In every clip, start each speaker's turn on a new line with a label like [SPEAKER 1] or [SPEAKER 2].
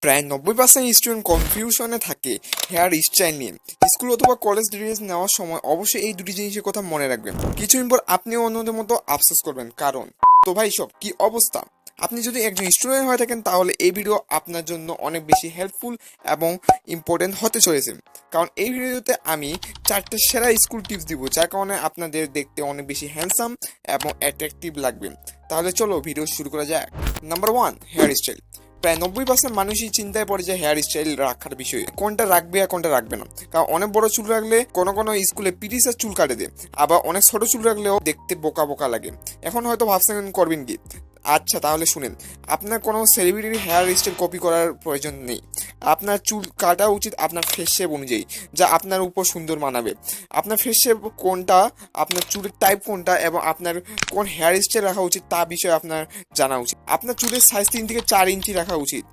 [SPEAKER 1] প্রায় 90% স্টুডেন্ট কনফিউশনে থাকে হেয়ার স্টাইল নিয়ে। স্কুল অথবা কলেজ ড্রেস নেওয়ার সময় অবশ্যই এই দুটি জিনিসের কথা মনে রাখবেন। কিছুদিন পর আপনিও অন্যদের মতো আফসোস করবেন। কারণ তো ভাই সব কি অবস্থা? আপনি যদি একজন স্টুডেন্ট হয়ে থাকেন তাহলে এই ভিডিও আপনার জন্য অনেক বেশি হেল্পফুল এবং ইম্পর্টেন্ট হতে চলেছে। কারণ এই ভিডিওতে আমি 4টে সেরা স্কুল টিপস দিব, যার কারণে আপনাদের দেখতে অনেক বেশি হ্যান্ডসাম এবং অ্যাট্রাকটিভ লাগবে। তাহলে চলো ভিডিও শুরু করা যাক। Number 1, hairstyle. প্রায় 90% মানুষই চিন্তায় পড়ে যে হেয়ার স্টাইল রাখার বিষয়ে, কোনটা রাখবে আর কোনটা রাখবে না। কারণ অনেক বড় চুল রাখলে কোনো কোনো স্কুলে পিটি স্যার চুল কাটে দেয়, আবার অনেক ছোট চুল রাখলেও দেখতে বোকা বোকা লাগে। এখন হয়তো ভাবছেন করবেন কি। আচ্ছা তাহলে শুনেন, আপনার কোনো সেলিব্রিটির হেয়ার স্টাইল কপি করার প্রয়োজন নেই। আপনার চুল কাটা উচিত আপনার ফেস শেপ অনুযায়ী, যা আপনার উপর সুন্দর মানাবে। আপনার ফেস শেপ কোনটা, আপনার চুলের টাইপ কোনটা এবং আপনার কোন হেয়ার স্টাইল রাখা উচিত তা বিষয়ে আপনার জানা উচিত। আপনার চুলের সাইজ 3 থেকে 4 ইঞ্চি রাখা উচিত,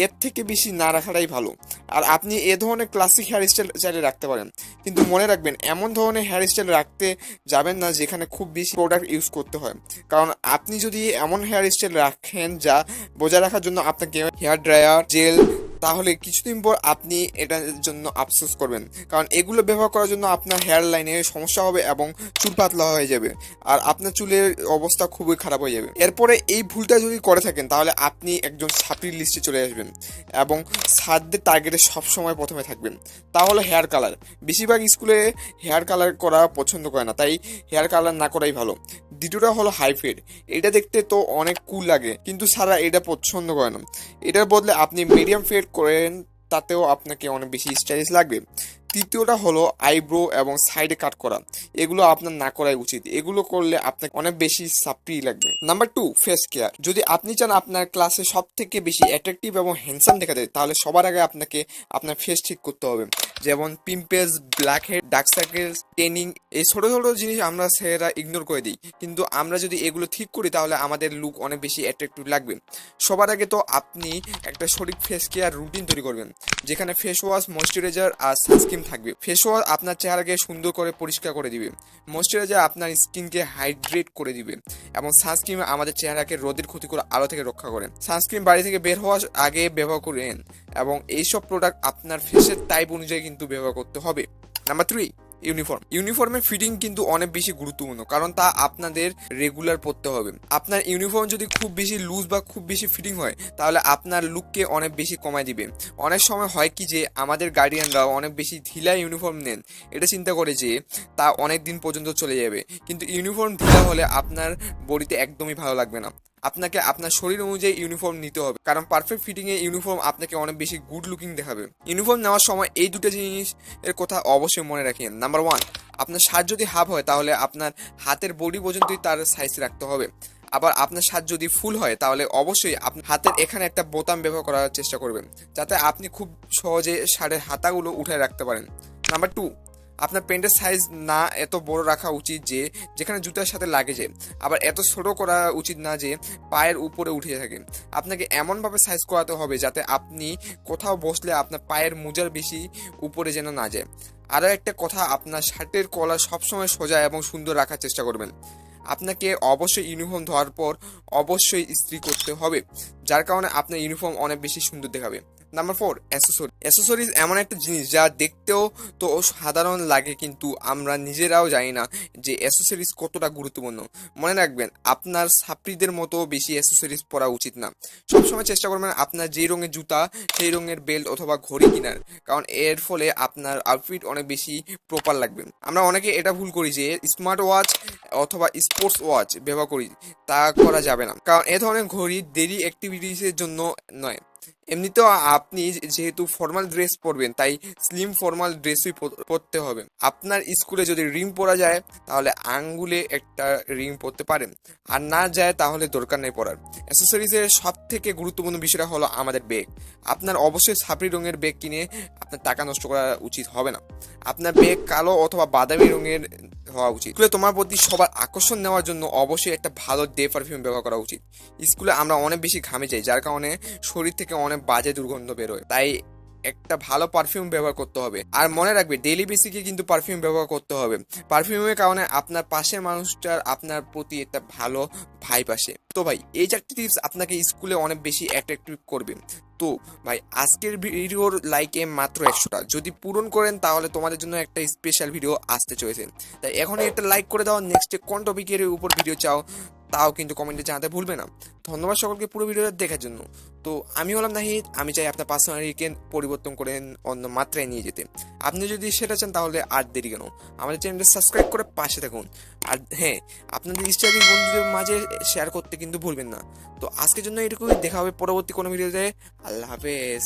[SPEAKER 1] এর থেকে বেশি না রাখাটাই ভালো। আর আপনি এ ধরনের ক্লাসিক হেয়ার স্টাইল চাইলে রাখতে পারেন, কিন্তু মনে রাখবেন এমন ধরনের হেয়ার স্টাইল রাখতে যাবেন না যেখানে খুব বেশি প্রোডাক্ট ইউজ করতে হয়। কারণ আপনি যদি এমন হেয়ার স্টাইল রাখেন যা বজায় রাখার জন্য আপনাকে হেয়ার ড্রায়ার, জেল, তাহলে কিছুদিন পর আপনি এটার জন্য আফসোস করবেন। কারণ এগুলো ব্যবহার করার জন্য আপনার হেয়ার লাইনে সমস্যা হবে এবং চুল পাতলা হয়ে যাবে, আর আপনার চুলের অবস্থা খুবই খারাপ হয়ে যাবে। এরপরে এই ভুলটা যদি করে থাকেন তাহলে আপনি একজন ছাত্রীর লিস্টে চলে আসবেন এবং ছাত্রদের টার্গেটে সবসময় প্রথমে থাকবেন। তাহলে হেয়ার কালার, বেশিরভাগ স্কুলে হেয়ার কালার করা পছন্দ করে না, তাই হেয়ার কালার না করাই ভালো। দ্বিতীয়টা হলো হাই ফেড। এটা দেখতে তো অনেক কুল লাগে, কিন্তু সারা এটা পছন্দ করে না। এটার বদলে আপনি মিডিয়াম ফেড করেন, তাতেও আপনাকে অনেক বেশি স্টাইলিশ লাগবে। তৃতীয়টা হলো আইব্রো এবং সাইডে কাট করা। এগুলো আপনার না করাই উচিত, এগুলো করলে আপনাকে অনেক বেশি সাপ্রি লাগবে। Number 2, face care. যদি আপনি চান আপনার ক্লাসে সব থেকে বেশি অ্যাট্রাকটিভ এবং হ্যান্ডসাম দেখা যায়, তাহলে সবার আগে আপনাকে আপনার ফেস ঠিক করতে হবে। যেমন pimples, black head, dark circles, tanning, এই ছোট ছোট জিনিস আমরা ছেলেরা ইগনোর করে দিই, কিন্তু আমরা যদি এগুলো ঠিক করি তাহলে আমাদের লুক অনেক বেশি অ্যাট্রাকটিভ লাগবে। সবার আগে তো আপনি একটা সঠিক ফেস কেয়ার রুটিন তৈরি করবেন, যেখানে ফেস ওয়াশ, ময়েশ্চারাইজার আর সানস্ক্রিন থাকবে। ফেস ওয়াশ আপনার চেহারাকে সুন্দর করে পরিষ্কার করে দিবে, ময়েশ্চারাইজার আপনার স্কিনকে হাইড্রেট করে দিবে এবং সানস্ক্রিন আমাদের চেহারাকে রোদের ক্ষতিকর আলো থেকে রক্ষা করে। সানস্ক্রিন বাড়ি থেকে বের হওয়ার আগে ব্যবহার করেন এবং এইসব প্রোডাক্ট আপনার ফেসের টাইপ অনুযায়ী কিন্তু ব্যবহার করতে হবে। Number 3, uniform. ইউনিফর্মের ফিটিং কিন্তু অনেক বেশি গুরুত্বপূর্ণ, কারণ তা আপনাদের রেগুলার পরতে হবে। আপনার ইউনিফর্ম যদি খুব বেশি লুজ বা খুব বেশি ফিটিং হয় তাহলে আপনার লুককে অনেক বেশি কমায় দিবে। অনেক সময় হয় কি যে আমাদের গার্ডিয়ানরা অনেক বেশি ঢিলা ইউনিফর্ম নেন, এটা চিন্তা করে যে তা অনেক দিন পর্যন্ত চলে যাবে, কিন্তু ইউনিফর্ম ঢিলা হলে আপনার বডিতে একদমই ভালো লাগবে না। আপনাকে আপনার শরীর অনুযায়ী ইউনিফর্ম নিতে হবে, কারণ পারফেক্ট ফিটিং এ ইউনিফর্ম আপনাকে অনেক বেশি গুড লুকিং দেখাবে। ইউনিফর্ম নেওয়ার সময় এই দুটো জিনিস এর কথা অবশ্যই মনে রাখেন। নাম্বার 1, আপনার শার্ট যদি হাফ হয় তাহলে আপনার হাতের বডি পর্যন্তই তার সাইজ রাখতে হবে। আবার আপনার শার্ট যদি ফুল হয় তাহলে অবশ্যই আপনার হাতের এখানে একটা বোতাম ব্যবহার করার চেষ্টা করবেন, যাতে আপনি খুব সহজে শার্টের হাতাগুলো উঠে রাখতে পারেন। নাম্বার 2, আপনার প্যান্টের সাইজ না এত বড় রাখা উচিত যে যেখানে জুতার সাথে লাগে যায়, আবার এত ছোট করা উচিত না যে পায়ের উপরে উঠে থাকে। আপনাকে এমনভাবে সাইজ করাতে হবে যাতে আপনি কোথাও বসলে আপনার পায়ের মোজার বেশি উপরে যেন না যায়। আরও একটা কথা, আপনার শার্টের কলার সবসময় সোজা এবং সুন্দর রাখার চেষ্টা করবেন। আপনাকে অবশ্যই ইউনিফর্ম ধোয়ার পর অবশ্যই ইস্ত্রি করতে হবে, যার কারণে আপনার ইউনিফর্ম অনেক বেশি সুন্দর দেখাবে। নাম্বার 4, অ্যাসেসরিজ এমন একটা জিনিস যা দেখতেও তো সাধারণ লাগে, কিন্তু আমরা নিজেরাও জানি না যে অ্যাসেসরিজ কতটা গুরুত্বপূর্ণ। মনে রাখবেন আপনার ছাত্রীদের মতো বেশি অ্যাসেসরিজ পরা উচিত না। সবসময় চেষ্টা করবেন আপনার যেই রঙের জুতা সেই রঙের বেল্ট অথবা ঘড়ি কেনার, কারণ এর ফলে আপনার আউটফিট অনেক বেশি প্রপার লাগবে। আমরা অনেকে এটা ভুল করি যে স্মার্ট ওয়াচ অথবা স্পোর্টস ওয়াচ ব্যবহার করি, তা করা যাবে না, কারণ এ ধরনের ঘড়ি ডেইলি অ্যাক্টিভিটিসের জন্য নয়। এমনিতেও আপনি যেহেতু ফর্মাল ড্রেস পরবেন তাই স্লিম ফর্মাল ড্রেসই পরতে হবে। আপনার স্কুলে যদি রিং পরা যায় তাহলে আঙ্গুলে একটা রিং পরতে পারেন, আর না যায় তাহলে দরকার নেই পরার। অ্যাসেসরিজের সব থেকে গুরুত্বপূর্ণ বিষয়টা হলো আমাদের ব্যাগ। আপনার অবশ্যই ছাপরি রঙের ব্যাগ কিনে আপনার টাকা নষ্ট করা উচিত হবে না। আপনার ব্যাগ কালো অথবা বাদামি রঙের হওয়া উচিত। স্কুলে তোমার প্রতি সবার আকর্ষণ নেওয়ার জন্য অবশ্যই একটা ভালো ডে পারফিউম ব্যবহার করা উচিত। স্কুলে আমরা অনেক বেশি ঘামে যাই, যার কারণে শরীর থেকে অনেক বাজে দুর্গন্ধ বেরোয়, তাই একটা ভালো পারফিউম ব্যবহার করতে হবে। আর মনে রাখবে ডেইলি বেসিকে কিন্তু পারফিউম ব্যবহার করতে হবে। পারফিউমের কারণে আপনার পাশের মানুষটার আপনার প্রতি একটা ভালো ভাইব আসে। তো ভাই এই 4টি টিপস আপনাকে স্কুলে অনেক বেশি অ্যাট্রাক্টিভ করবে। তো ভাই আজকের ভিডিওর লাইক মাত্র 100টা, যদি পূরণ করেন তাহলে তোমাদের জন্য একটা স্পেশাল ভিডিও আসতে চলেছে। তাই এখন একটা লাইক করে দাও। নেক্সটে কোন টপিকের উপর ভিডিও চাও তাও কিন্তু কমেন্টে জানাতে ভুলবে না। ধন্যবাদ সকলকে পুরো ভিডিওটা দেখার জন্য। তো আমি হলাম নাহিদ, আমি চাই আপনার পার্সোনালিটিকে পরিবর্তন করে অন্য মাত্রায় নিয়ে যেতে। আপনি যদি সেটা চান তাহলে আর দেরি কেন, আমাদের চ্যানেলটা সাবস্ক্রাইব করে পাশে থাকুন। আর হ্যাঁ, আপনাদের স্টাইলিশ বন্ধুদের মাঝে শেয়ার করতে কিন্তু ভুলবেন না। তো আজকের জন্য এটুকুই, দেখা হবে পরবর্তী কোনো ভিডিওতে। আল্লাহ হাফেজ।